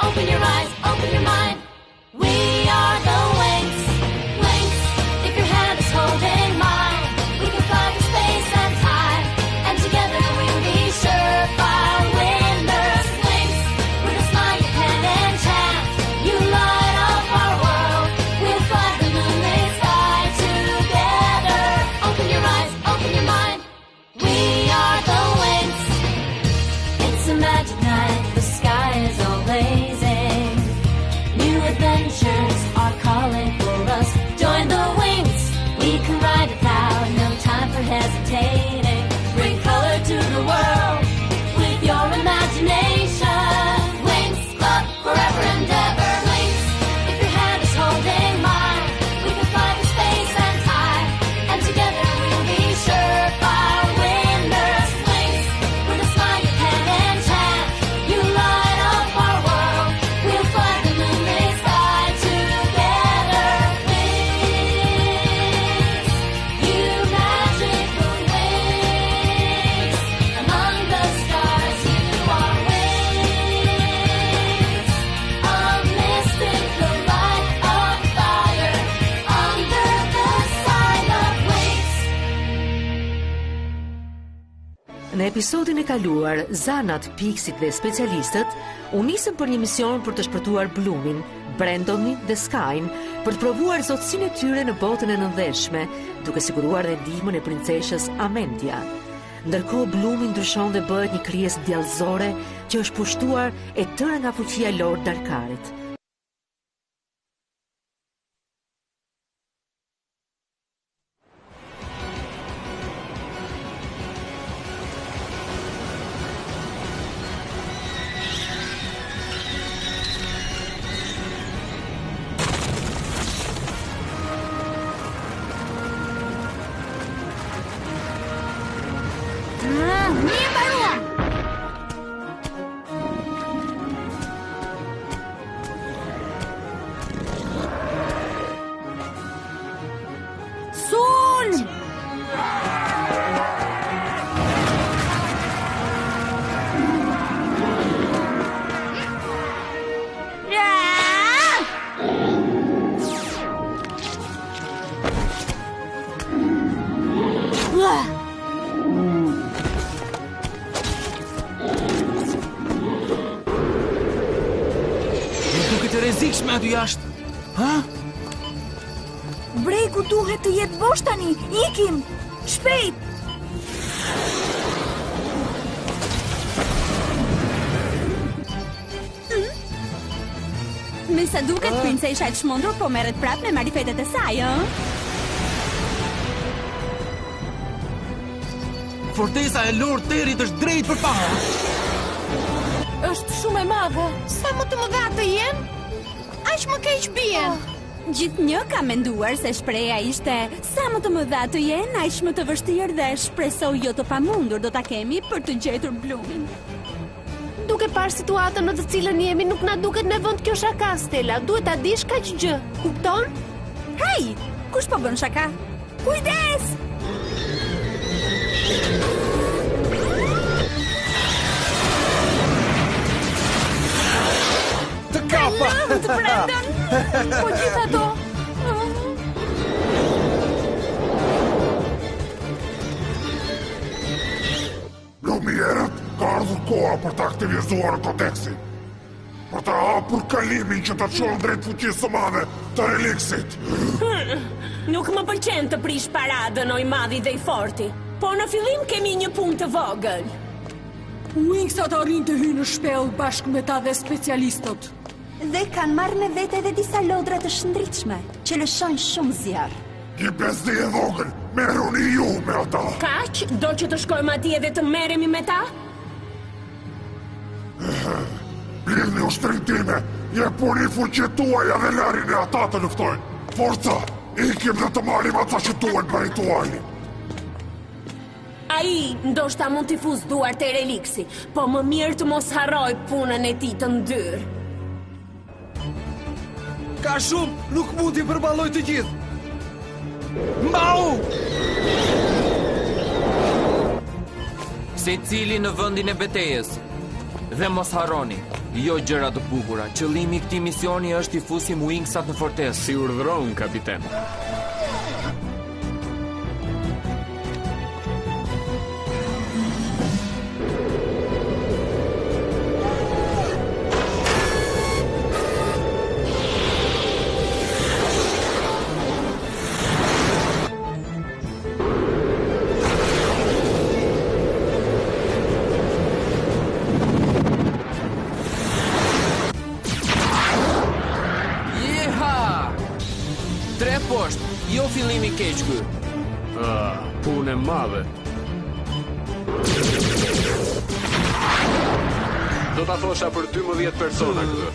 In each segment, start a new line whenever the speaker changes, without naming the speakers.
Open your eyes, open your mind. We are the Wings. Wings, if your hand is holding mine, we can fly to space and time, and together we'll be surefire winners. Wings, with a smile you can enchant, you light up our world. We'll fly the moonlit sky together. Open your eyes, open your mind. We are the Wings. It's a magic night, the sky is all blazing. New adventures are calling for us. Join the Wings, we can ride it out, no time for hesitating. Bring color to the world with your imagination. Wings, love forever and ever. Wings, if your hand is holding mine, we can fly to space and time, and together we'll be surefire winners. Wings, with a smile you can enchant, you light up our world. We'll fly the moonlit sky together. Wings, you magical wings. Among the stars you are wings. A mystical light of fire under the sign of wings.
Në episodin e kaluar, zanat, Pixit dhe specialistët u nisën për një mision për të shpëtuar Bloomin, Brandonin dhe Skyn për të provuar zotësinë e tyre në botën e nëndeshme, duke siguruar dhe ndihmën e princeshës Amendia. Ndërkohë Bloomi ndryshon dhe bëhet një krijesë djallëzore që është pushtuar e tëra nga fuqia e Lord Darkarit.
Mirë mbaruam. Sul!
Duket e rrezikshme aty jashtë. Ha?
Breku duhet të jetë bosh tani. Ikim! Shpejt!
Me sa duket princesha e çmendur po merret prapë me marifetet e saj, ëh?
Fortesa e Lord Territ është drejt përpara.
Është shumë e madhe. Sa më të mëdha të jenë, aq më keq bien.
Gjithnjë ka menduar se shpreha ishte sa më të mëdha të jenë, aq më të vështirë dhe shpresoj jo të pamundur do ta kemi për të gjetur Bloomin.
Duke parë situatën në të cilën jemi, nuk na duket në vend kjo shaka, Stella. Duhet ta dish kaq gjë. Kupton?
Hej, kush po bën shaka? Kujdes!
Të kapa!
Të Brandon!
Po gjithë ato.
Lumierët ka ardhur koha për të aktivizuar kodeksin. Për të hapur kalimin që të çon drejt fuqisë së madhe të reliksit.
Nuk më pëlqen të prish paradën o i madhi dhe i forti, por në fillim kemi një punë të vogël.
Wingsat arrin të hynë në shpellë bashkë me ta dhe specialistët.
Dhe kanë marrë me vete edhe disa lodra të shëndritshme, që lëshojnë shumë zjarr.
Një besdi e vogël, merruni ju me ata.
Kaq, do që të shkojmë atje dhe të merremi me ta?
Blidhni ushtrin time, jepuni fuqitë tuaja dhe larini ata të luftojnë. Forca, ikim dhe të marrim ata që duhen për ritualin.
Ai ndoshta mund t'i fuz duart e reliksi, po më mirë të mos harroj punën e tij të ndyrë.
Ka shumë, nuk mund t'i përballoj të gjithë. Mbau!
Secili në vendin e betejës. Dhe mos harroni, Jo gjëra të bukura. Qëllimi i këtij misioni është i fusim Wingsat në fortesë.
Si urdhëron, kapiten.
Jo fillimi keq ky.
Punë e madhe. Do ta thosha për 12 persona këtë.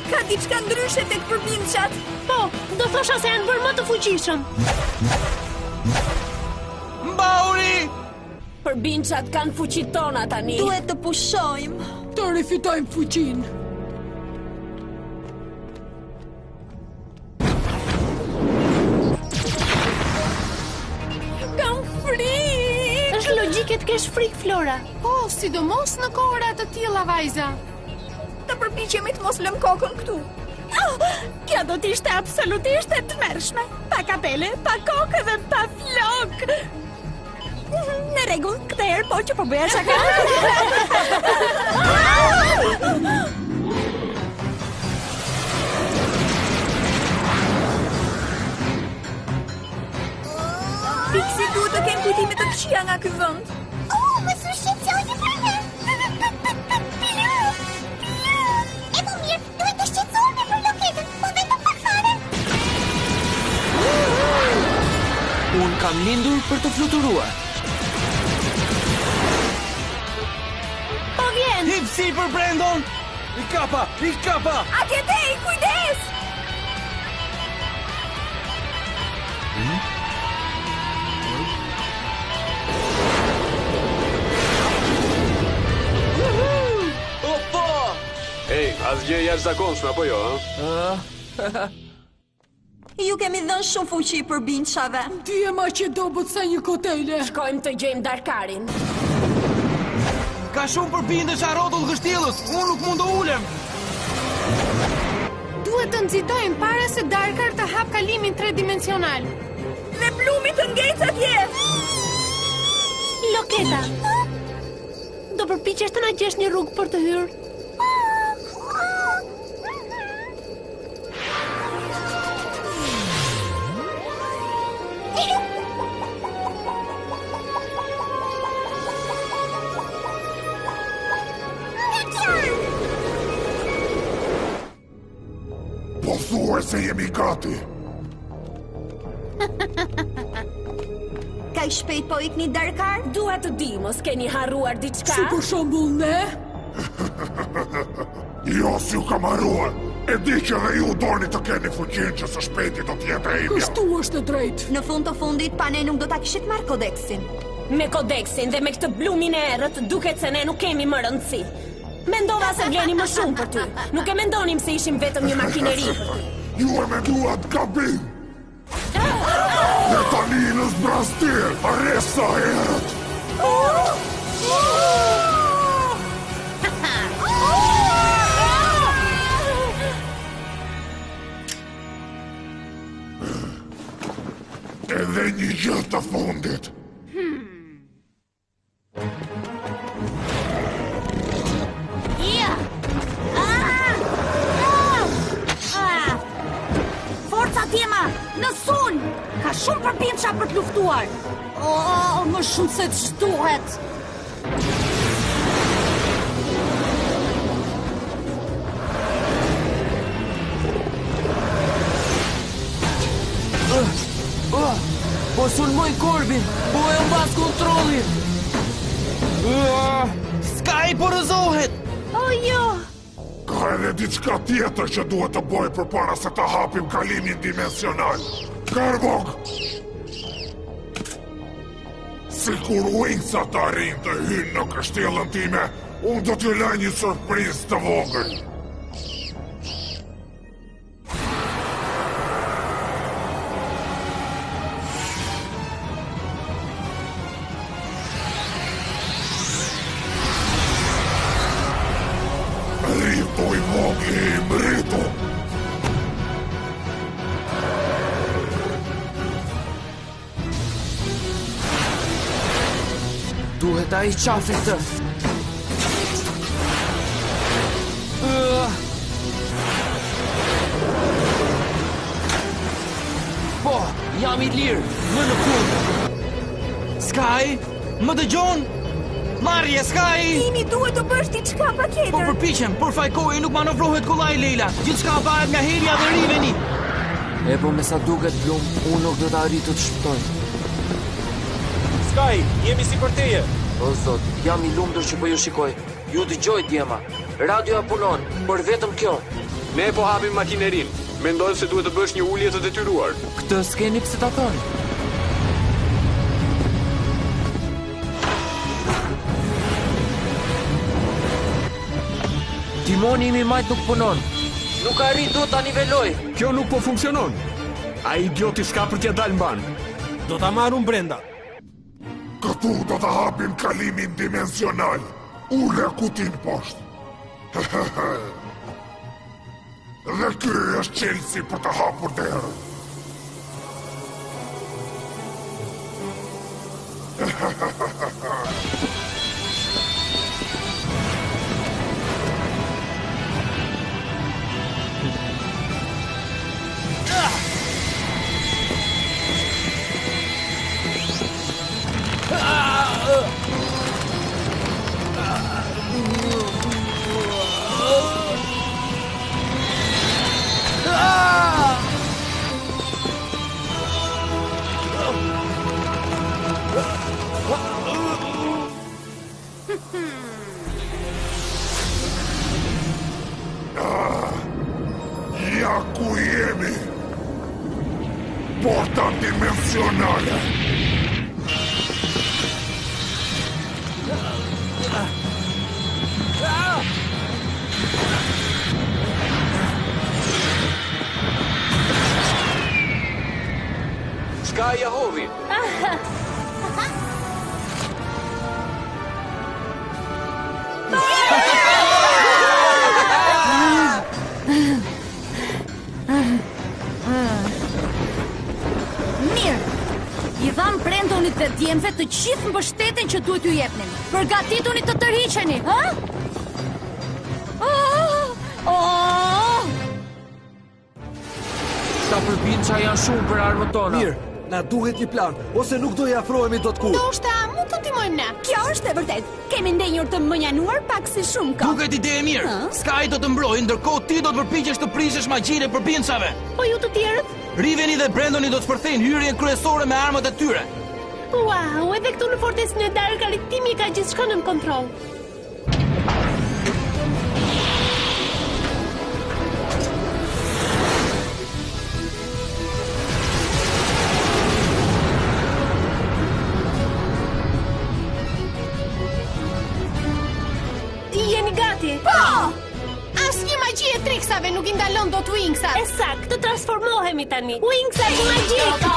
Ka diçka ndryshe tek përbindçat.
Po, do thosha se janë bërë më të fuqishëm.
Mbauri!
Përbindçat kanë fuqitë tona tani.
Duhet të pushojmë.
Të rifitojmë fuqinë.
Kam frikë.
Është logjike të kesh frikë, Flora.
Po, sidomos në kohëra të tilla, vajza.
Të përpiqemi të mos lëm kokën këtu.
Kjo do t'ishte absolutisht e tmerrshme. Pa kapele, pa kokë dhe pa flok. Në rregull, këtë herë po që po bëja shaka.
Pixie duhet të kenë kujtime të këqija nga ky vend.
Më shqetësoni për ne.
Unë kam lindur për të fluturuar.
Po vjen!
Hip sipër, Brandon! I kapa!
Aketej, kujdes!
Opo!
Ej, asgjë jashtëzakonshme apo jo, ha?
Ju kemi dhënë shumë fuqi përbindçave.
Ti je ma që dobët sa një kotele.
Shkojmë të gjejmë Darkarin.
Ka shumë përbindësh a rrotull gështjellës. Unë nuk mund të ulem.
Duhet të nxitojmë para se Darkar të hap kalimin tridimensional.
Dhe Blumi të ngecë atje.
Loketa. Do përpiqesh të na gjesh një rrugë për të hyrë?
Po thuaj se jemi gati.
Ka i shpejt po ikni Darkar?
Dua të di, mos keni harruar diçka?
Si për shembull ne?
Jo, si ju kam harruar. E di që dhe ju doni të keni fuqinë që së shpejti do t'jetë e imja.
Kështu është e drejtë.
Në fund të fundit, pa ne nuk do ta kishit marrë kodeksin.
Me kodeksin dhe me këtë Blumin e errët, duket se ne nuk kemi më rëndësi. Mendova se vleni më shumë për ty. Nuk e mendonim se ishim vetëm një makineri për ty.
Ju e menduat gabim. Dhe tani në zbrastir, arresa erët. Dhe një gjë të fundit.
Forca tema, në sul! Ka shumë përpinça për të luftuar. Më shumë se të shtuhet.
Po sulmoj Corbin, po e mbas kontrollin.
Sky po rëzohet.
O jo.
Ka edhe diçka tjetër që duhet të bëj përpara se të hapim kalimin dimensional. Karvok! Sikur Wingsa të arrin të hynë në kështjellën time, unë do t'ju laj një surprizë të vogël. Rritu i vogli, mritu!
Duhet a i qafi të. Po, jam i lirë, në fund.
Sky, më dëgjon? Marrje, Sky!
Imi duhet të bësh diçka patjetër.
Po përpiqem, por fajkohi nuk manovrohet kollaj Leila. Gjithçka varet nga herja dhe riveni.
E po me sa duket Blum, unë nuk do të arritu të shpëtoj.
Sky, jemi si për teje.
O zot, jam i lumtur që po ju shikoj. Ju dëgjoj djema. Radioja punon, por vetëm kjo.
Ne po hapim makinerin. Mendoj se duhet të bësh një ulje të detyruar.
Këtë s'keni pse ta thoni. Timoni imi majt nuk punon. Nuk arrit do ta niveloj.
Kjo nuk po funksionon. Ai idioti s'ka për t'ja dalë mban.
Do ta marr unë brenda.
Këtu do të hapim kalimin dimensional. Ule kutin poshtë. Dhe ky është çelësi për të hapur derën. Ja ku jemi. Porta dimensionale.
Sky ja hodhi.
Mirë. I dham Brendonit dhe djemve të gjithë mbështetjen që duhet ju jepnin. Përgatituni të tërhiqeni, ha?
Këta përpinça janë shumë për armët tona.
Mirë, na duhet një plan, ose nuk do i afrohemi dot kur.
Ndoshta mund të ndihmojmë ne.
Kjo është e vërtet. Kemi ndenjur të mënjanuar pak si shumë kohë.
Duket ide e mirë. Sky do të mbrojë, ndërkohë ti do të përpiqesh të prishesh magjinë e përpincave.
Po ju të tjerët?
Riveni dhe Brendoni do të shpërthejnë hyrjen kryesore me armët e tyre.
Wow, edhe këtu në fortesën e Darkarit Timi ka gjithçka në kontroll. Jeni gati?
Po!
Asnjë magji e triksave nuk i ndalon dot Wingsa. Ësakt, të transformohemi tani. Wingsa i magjik.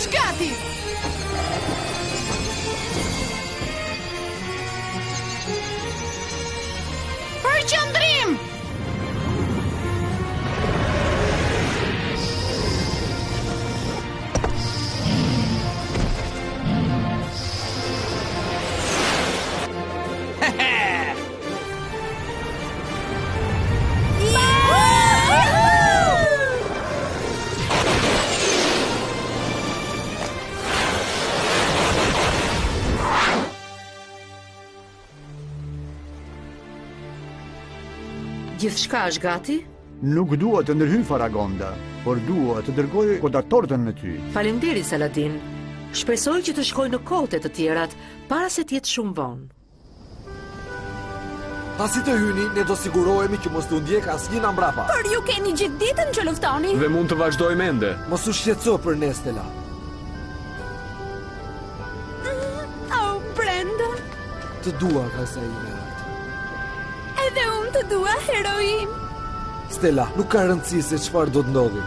është gati! Përqendrim!
Gjithçka është gati?
Nuk dua të ndërhyj Faragonda, por dua të dërgoj kodatortën me ty.
Faleminderit Saladin. Shpresoj që të shkoj në kohët e të tjerat para se të jetë shumë vonë.
Pasi të hyni, ne do sigurohemi që mos të ndjek asnjë nga mbrapa.
Por ju keni gjithë ditën që luftoni.
Dhe mund të vazhdojmë ende.
Mos u shqetëso për ne, Stella.
Oh, Brenda.
Të dua, kasa ime.
Edhe unë të dua, heroin.
Stella, nuk ka rëndësi se çfarë do të ndodhi.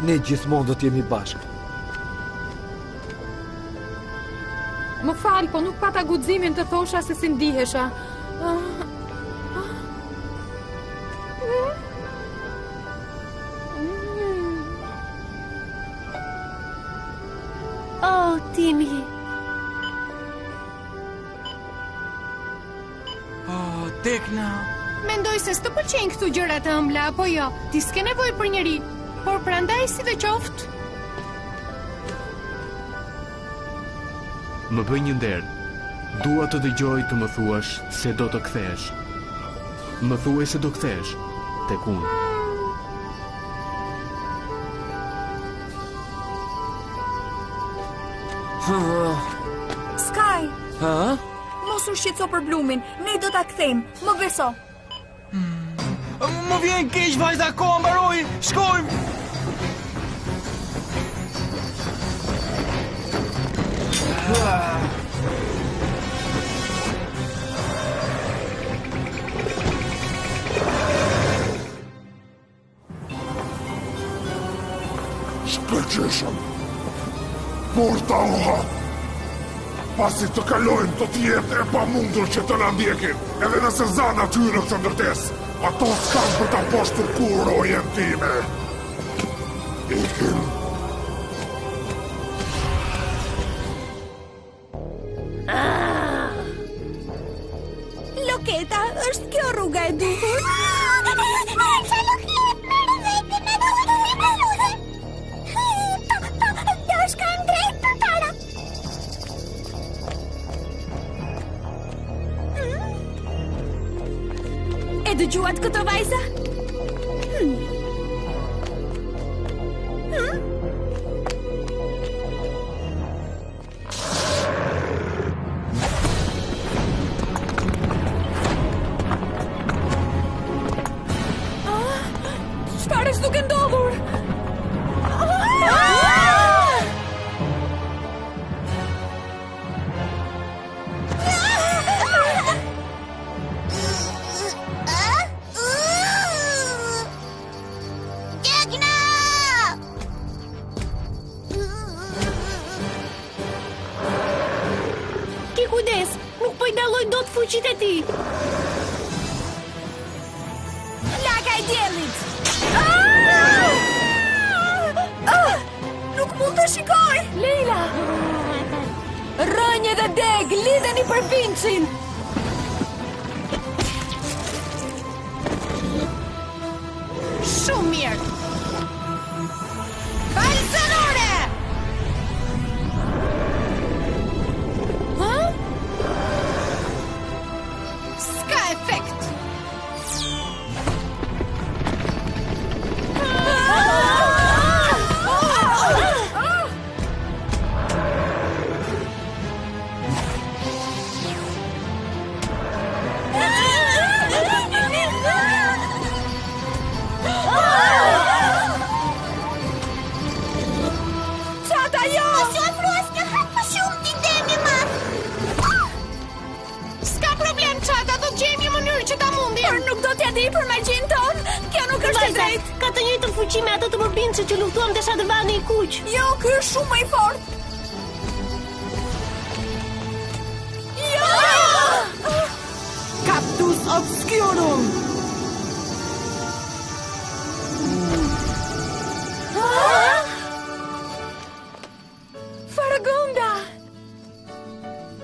Ne gjithmonë do të jemi bashkë.
Më fal, po nuk pata guximin të thosha se si ndihesha.
Oh, Timi.
Tekna.
Mendoj se s'të pëlqejnë këtu gjërat e ëmbla, apo jo? Ti s'ke nevojë për njëri, por prandaj sidoqoftë.
Më bëj një nder. Dua të dëgjoj të më thuash se do të kthesh. Më thuaj se do kthesh tek unë.
Sky,
Ha?
mos u shqetëso për Blumin, ne do ta kthejmë, më beso.
Më vjen keq, vajza, koha mbaroi. Shkojmë.
Shkëlqeshëm. Porta u hap. Pasi të kalojmë, do të jetë e pamundur që të na ndjekin. Edhe nëse zana ty në këtë ndërtesë, ato s'kan për ta poshtur kur rojen time. Ikim.
Loketa, është kjo rruga e duhur? E dëgjuat këtë vajza? Çfarë është duke ndodhur?
Ki kujdes, nuk po I dalloj dot fuqit e tij.
Laka e diellit! Nuk mund të shikoj!
Leila!
Rënje dhe deg, lidheni për Vincin!
Shumë mirë! Balzanore!
Ha?
S'ka efekt!
vajza, ka të njëjtën fuqi me ato të morbinçe që luftuam te shadrvani i kuq.
Jo, ky është shumë më i fortë. Jo!
Cactus obscurum.
Faragonda!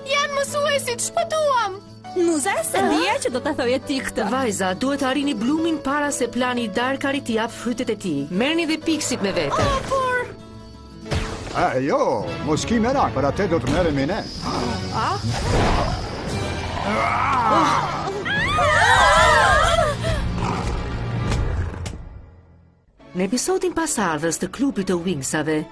Janë mësuesit, shpëtuam!
Muze, se dija që do të thoje ti këtë.
Vajza, duhet të arrini Blumin para se plani i Darkarit t'i jap frytet e tij. Merrni dhe Pixit me vete.
Jo, mos ki merak, për atë do të merremi ne.
Në episodin pasardhës të klubit të Wingsave,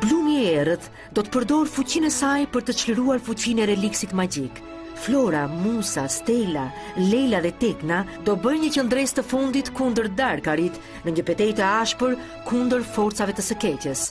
Blumi i errët do të përdor fuqinë e saj për të çliruar fuqinë e reliksit magjik. Flora, Musa, Stella, Leila dhe Tekna do bëjnë një qëndres të fundit kundër Darkarit në një betejë të ashpër kundër forcave të së keqes.